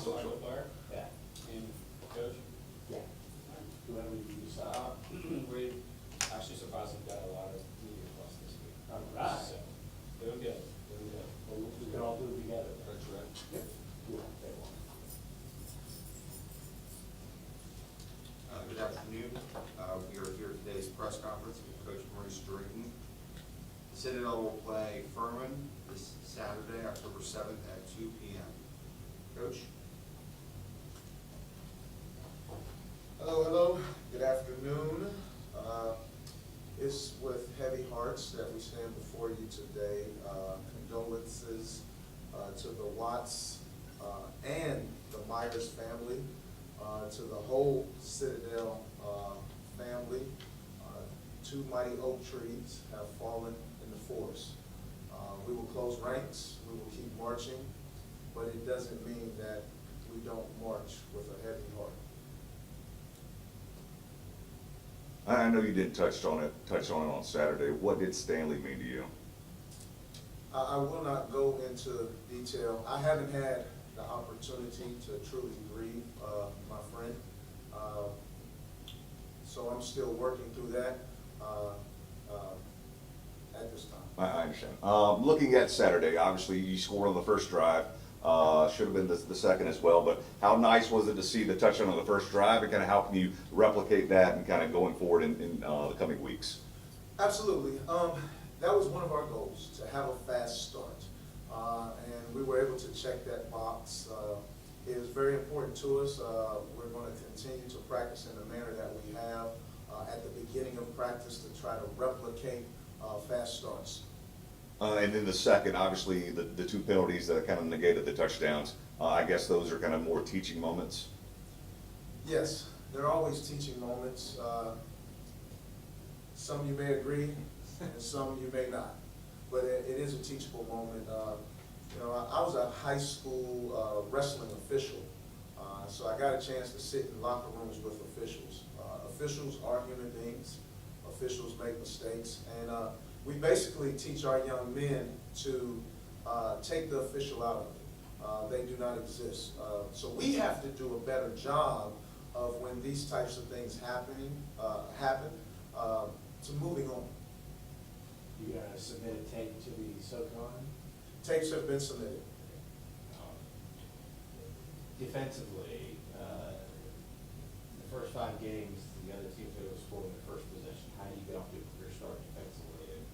social player. Yeah. And coach, Yeah. Whoever you decide. we actually surprisingly got a lot of media requests this week. All right. So, doing good, doing good. Well, we can all do it together. That's right. Yep. Cool. Okay, well. Good afternoon. We are here at today's press conference with Coach Maurice Drayton. Citadel will play Furman this Saturday, October 7th at 2 p.m. Coach? Hello, hello, good afternoon. It's with heavy hearts that we stand before you today. Condolences to the Watts and the Myers family, to the whole Citadel family. Two mighty oak trees have fallen in the forest. We will close ranks, we will keep marching, but it doesn't mean that we don't march with a heavy heart. I know you didn't touch on it on Saturday. What did Stanley mean to you? I will not go into detail. I haven't had the opportunity to truly grieve my friend. So I'm still working through that at this time. I understand. Looking at Saturday, obviously you scored on the first drive. Should have been the second as well, but how nice was it to see the touchdown on the first drive, and kind of how can you replicate that and kind of going forward in the coming weeks? Absolutely. That was one of our goals, to have a fast start. And we were able to check that box. It is very important to us. We're going to continue to practice in the manner that we have at the beginning of practice to try to replicate fast starts. And then the second, obviously the two penalties that kind of negated the touchdowns. I guess those are kind of more teaching moments. Yes, there are always teaching moments. Some you may agree, and some you may not. But it is a teachable moment. I was a high school wrestling official, so I got a chance to sit in locker rooms with officials. Officials are human beings. Officials make mistakes, and we basically teach our young men to take the official out of it. They do not exist. So we have to do a better job of when these types of things happen to moving on. You gonna submit a tape to the SoCon? Tapes have been submitted. Defensively, the first 5 games, the other teams that have scored in the first possession, how do you get off to a career start defensively?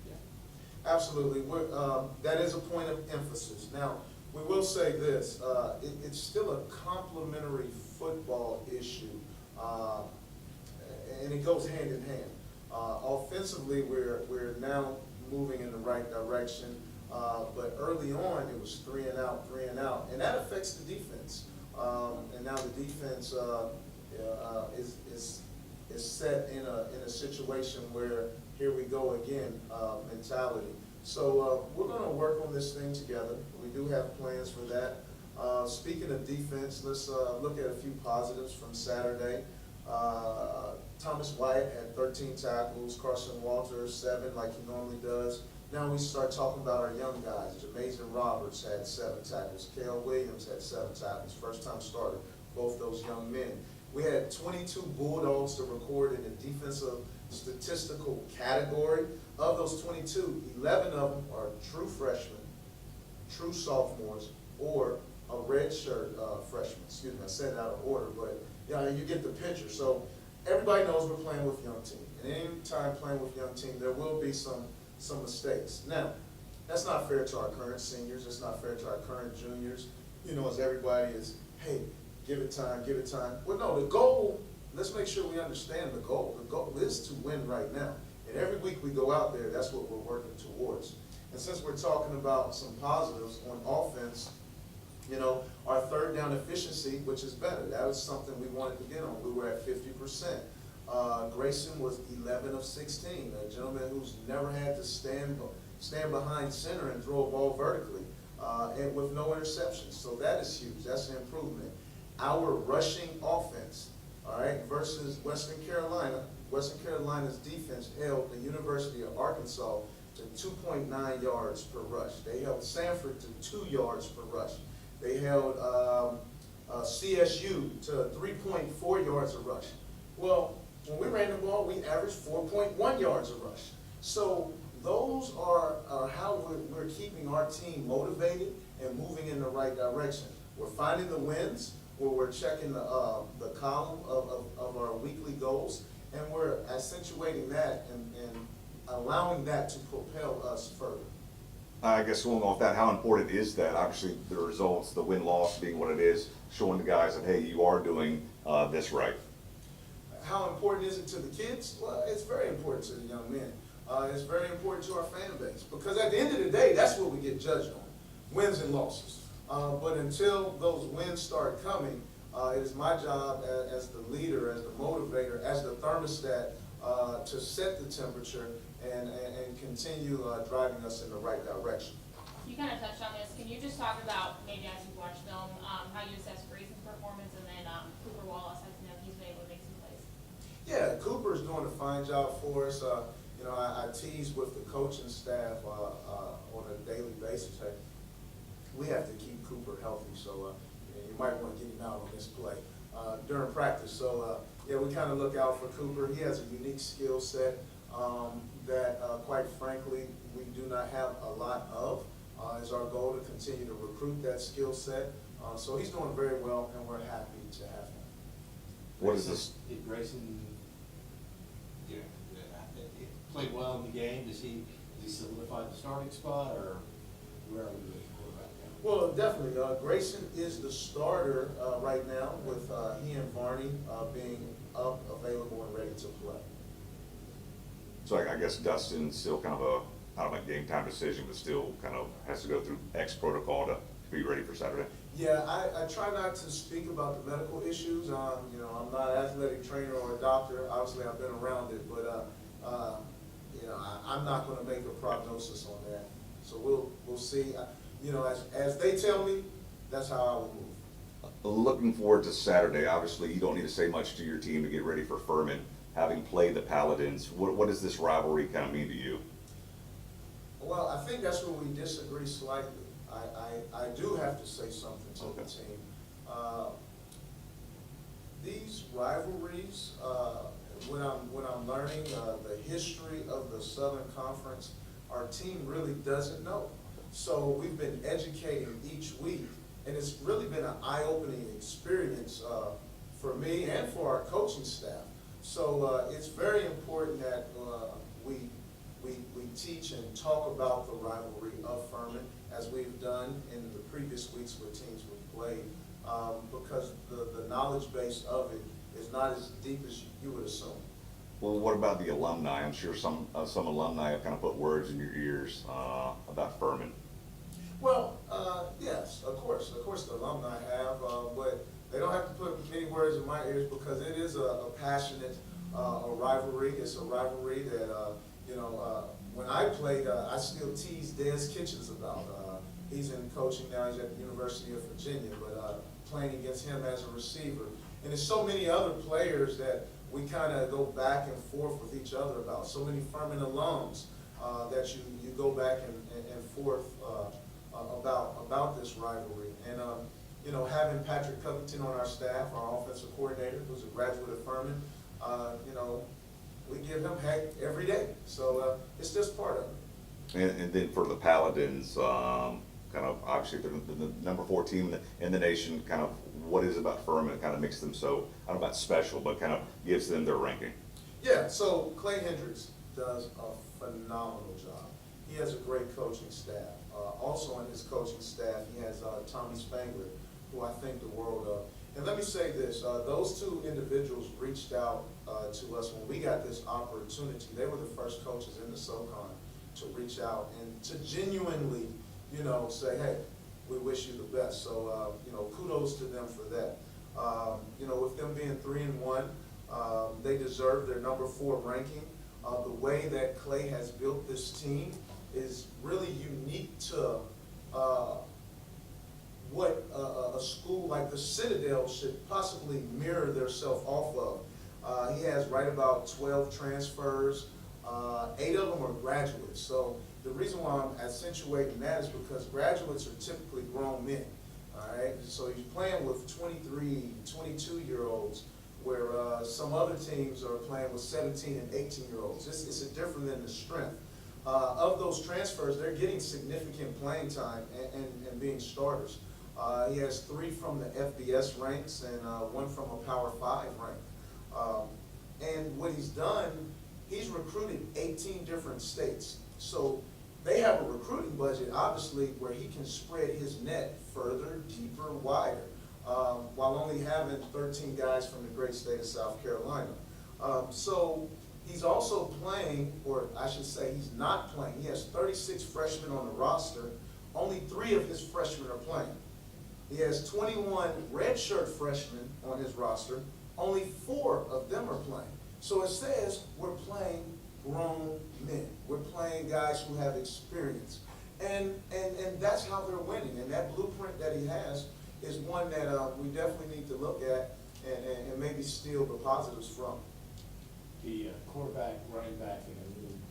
Yeah. Absolutely. That is a point of emphasis. Now, we will say this, it's still a complementary football issue, and it goes hand in hand. Offensively, we're now moving in the right direction, but early on it was 3 and out, and that affects the defense. And now the defense is set in a situation where here we go again mentality. So we're going to work on this thing together. We do have plans for that. Speaking of defense, let's look at a few positives from Saturday. Thomas Wyatt had 13 tackles, Carson Walters 7 like he normally does. Now we start talking about our young guys. Jamazin Roberts had 7 tackles. Cale Williams had 7 tackles, first time starter, both those young men. We had 22 Bulldogs to record in the defensive statistical category. Of those 22, 11 of them are true freshmen, true sophomores, or a redshirt freshman. Excuse me, I said it out of order, but you get the picture. So everybody knows we're playing with young team. And any time playing with young team, there will be some mistakes. Now, that's not fair to our current seniors. It's not fair to our current juniors. As everybody is, hey, give it time, give it time. Well, no, the goal, let's make sure we understand the goal. The goal is to win right now. And every week we go out there, that's what we're working towards. And since we're talking about some positives on offense, our third down efficiency, which is better. That was something we wanted to get on. We were at 50%. Grayson was 11 of 16, a gentleman who's never had to stand behind center and throw a ball vertically, and with no interceptions. So that is huge. That's an improvement. Our rushing offense, all right, versus Western Carolina. Western Carolina's defense held the University of Arkansas to 2.9 yards per rush. They held Sanford to 2 yards per rush. They held CSU to 3.4 yards a rush. Well, when we ran the ball, we averaged 4.1 yards a rush. So those are how we're keeping our team motivated and moving in the right direction. We're finding the wins, where we're checking the column of our weekly goals, and we're accentuating that and allowing that to propel us further. I guess going off that, how important is that? Obviously, the results, the win-loss being what it is, showing the guys that, hey, you are doing this right. How important is it to the kids? Well, it's very important to the young men. It's very important to our fan base, because at the end of the day, that's what we get judged on, wins and losses. But until those wins start coming, it is my job as the leader, as the motivator, as the thermostat, to set the temperature and continue driving us in the right direction. You kind of touched on this. Can you just talk about, maybe as you've watched film, how you assess Grayson's performance, and then Cooper Wallace, as you know, he's been able to make some plays? Yeah, Cooper's doing a fine job for us. You know, I tease with the coaching staff on a daily basis. Hey, we have to keep Cooper healthy, so you might want to get him out on this play during practice. So yeah, we kind of look out for Cooper. He has a unique skill set that, quite frankly, we do not have a lot of. It's our goal to continue to recruit that skill set. So he's doing very well, and we're happy to have him. What is this? Did Grayson, you know, played well in the game? Does he solidify the starting spot, or where are we with the quarterback now? Well, definitely. Grayson is the starter right now, with he and Varney being up, available, and ready to play. So I guess Dustin's still kind of a game time decision, but still kind of has to go through X protocol to be ready for Saturday. Yeah, I try not to speak about the medical issues. You know, I'm not an athletic trainer or a doctor. Obviously, I've been around it, but you know, I'm not going to make a prognosis on that. So we'll see. You know, as they tell me, that's how I will move. Looking forward to Saturday. Obviously, you don't need to say much to your team to get ready for Furman. Having played the Paladins, what does this rivalry kind of mean to you? Well, I think that's where we disagree slightly. I do have to say something to the team. These rivalries, when I'm learning the history of the Southern Conference, our team really doesn't know. So we've been educating each week, and it's really been an eye-opening experience for me and for our coaching staff. So it's very important that we teach and talk about the rivalry of Furman, as we've done in the previous weeks with teams we've played, because the knowledge base of it is not as deep as you would assume. Well, what about the alumni? I'm sure some alumni have kind of put words in your ears about Furman. Well, yes, of course the alumni have, but they don't have to put many words in my ears, because it is a passionate a rivalry. It's a rivalry that, you know, when I played, I still tease Des Kitchens about. He's in coaching now. He's at the University of Virginia, but playing against him as a receiver. And there's so many other players that we kind of go back and forth with each other about. So many Furman alums that you go back and forth about this rivalry. And you know, having Patrick Covington on our staff, our offensive coordinator, who's a graduate of Furman, you know, we give him heck every day. So it's just part of it. And then for the Paladins, kind of obviously they're the number 4 team in the nation. Kind of what is it about Furman that kind of makes them so, I don't know about special, but kind of gives them their ranking? Yeah, so Clay Hendricks does a phenomenal job. He has a great coaching staff. Also on his coaching staff, he has Tommy Spangler, who I think the world of. And let me say this, those two individuals reached out to us when we got this opportunity. They were the first coaches in the SoCon to reach out and to genuinely, you know, say, hey, we wish you the best. So, you know, kudos to them for that. You know, with them being 3-1, they deserve their number 4 ranking. The way that Clay has built this team is really unique to what a school like the Citadel should possibly mirror themselves off of. He has right about 12 transfers. 8 of them are graduates. So the reason why I'm accentuating that is because graduates are typically grown men. all right? So he's playing with 23, 22-year-olds, where some other teams are playing with 17 and 18-year-olds. It's a different than the strength. Of those transfers, they're getting significant playing time and being starters. He has 3 from the FBS ranks and 1 from a Power 5 rank. And what he's done, he's recruited 18 different states. So they have a recruiting budget, obviously, where he can spread his net further, deeper, wider, while only having 13 guys from the great state of South Carolina. So he's also playing, or I should say he's not playing. He has 36 freshmen on the roster. Only 3 of his freshmen are playing. He has 21 redshirt freshmen on his roster. Only 4 of them are playing. So it says we're playing grown men. We're playing guys who have experience. And that's how they're winning. And that blueprint that he has is one that we definitely need to look at and maybe steal the positives from. The quarterback, running back,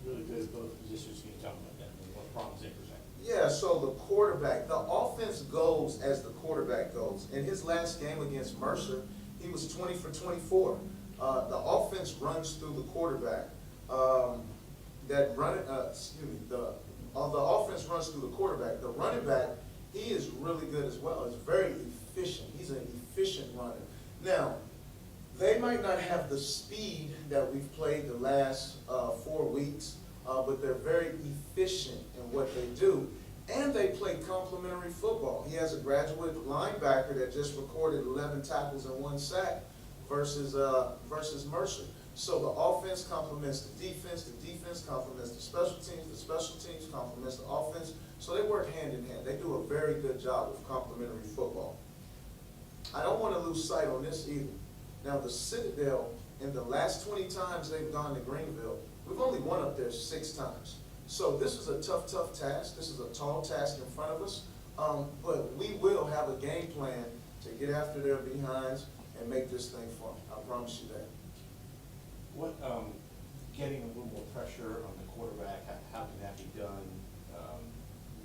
really good at both positions. Can you talk about that and what problems they present? Yeah, so the quarterback, the offense goes as the quarterback goes. In his last game against Mercer, he was 20 for 24. The offense runs through the quarterback. The offense runs through the quarterback. The running back, he is really good as well. He's very efficient. He's an efficient runner. Now, they might not have the speed that we've played the last 4 weeks, but they're very efficient in what they do. And they play complementary football. He has a graduate linebacker that just recorded 11 tackles and 1 sack versus Mercer. So the offense complements the defense complements the special teams complements the offense. So they work hand in hand. They do a very good job of complementary football. I don't want to lose sight on this either. Now the Citadel, in the last 20 times they've gone to Greenville, we've only won up there 6 times. So this is a tough task. This is a tall task in front of us. But we will have a game plan to get after their behinds and make this thing fun. I promise you that. What, getting a little more pressure on the quarterback, how can that be done?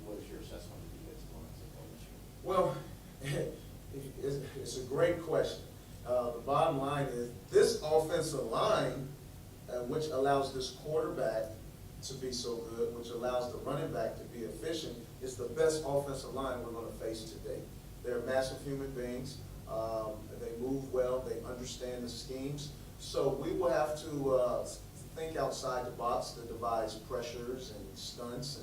What is your assessment of the defensive line this year? Well, it's a great question. The bottom line is this offensive line, which allows this quarterback to be so good, which allows the running back to be efficient, is the best offensive line we're going to face today. They're massive human beings. They move well. They understand the schemes. So we will have to think outside the box to devise pressures and stunts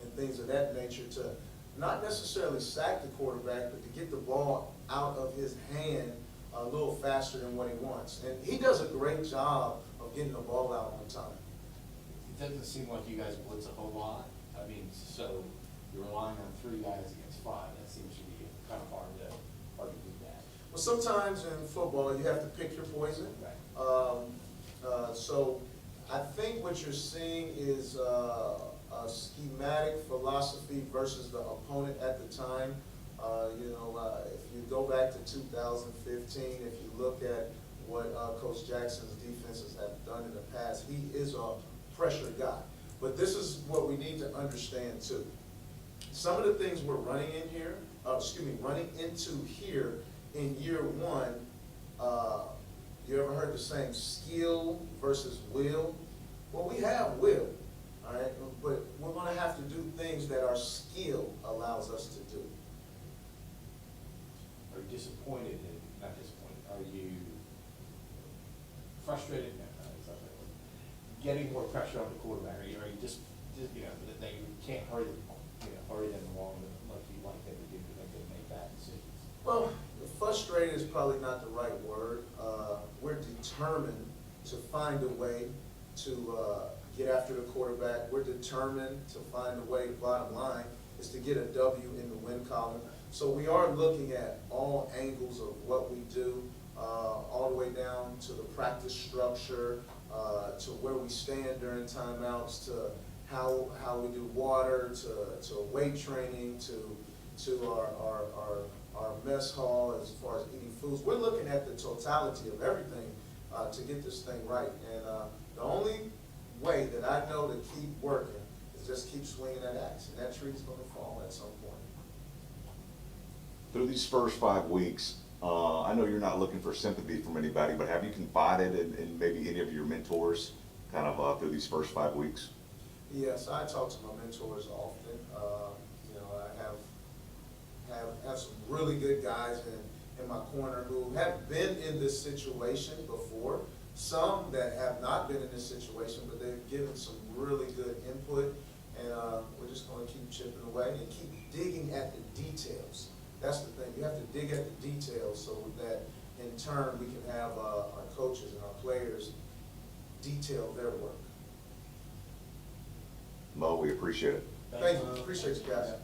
and things of that nature to not necessarily sack the quarterback, but to get the ball out of his hand a little faster than what he wants. And he does a great job of getting the ball out on time. It doesn't seem like you guys blitz a whole lot. I mean, so you're relying on 3 guys against 5. That seems to be kind of hard to do that. Well, sometimes in football, you have to pick your poison. Right. So I think what you're seeing is a schematic philosophy versus the opponent at the time. If you go back to 2015, if you look at what Coach Jackson's defenses have done in the past, he is a pressure guy. But this is what we need to understand too. Some of the things we're running into here in year 1, you ever heard the saying skill versus will? Well, we have will, all right? But we're going to have to do things that our skill allows us to do. Are you disappointed not disappointed, are you frustrated, getting more pressure on the quarterback? Are you just that they can't hurry them along like you like them to do because they make bad decisions? Well, frustrated is probably not the right word. We're determined to find a way to get after the quarterback. We're determined to find a way, bottom line, is to get a W in the win column. So we are looking at all angles of what we do, all the way down to the practice structure, to where we stand during timeouts, to how we do water, to weight training, to our mess hall as far as eating foods. We're looking at the totality of everything to get this thing right. And the only way that I know to keep working is just keep swinging that axe, and that tree's going to fall at some point. through these first 5 weeks, I know you're not looking for sympathy from anybody, but have you confided in maybe any of your mentors kind of through these first 5 weeks? Yes, I talk to my mentors often. You know, I have some really good guys in my corner who have been in this situation before. Some that have not been in this situation, but they've given some really good input. And we're just going to keep chipping away and keep digging at the details. That's the thing. You have to dig at the details so that in turn we can have our coaches and our players detail their work. Mo, we appreciate it. Thank you. Appreciate you guys.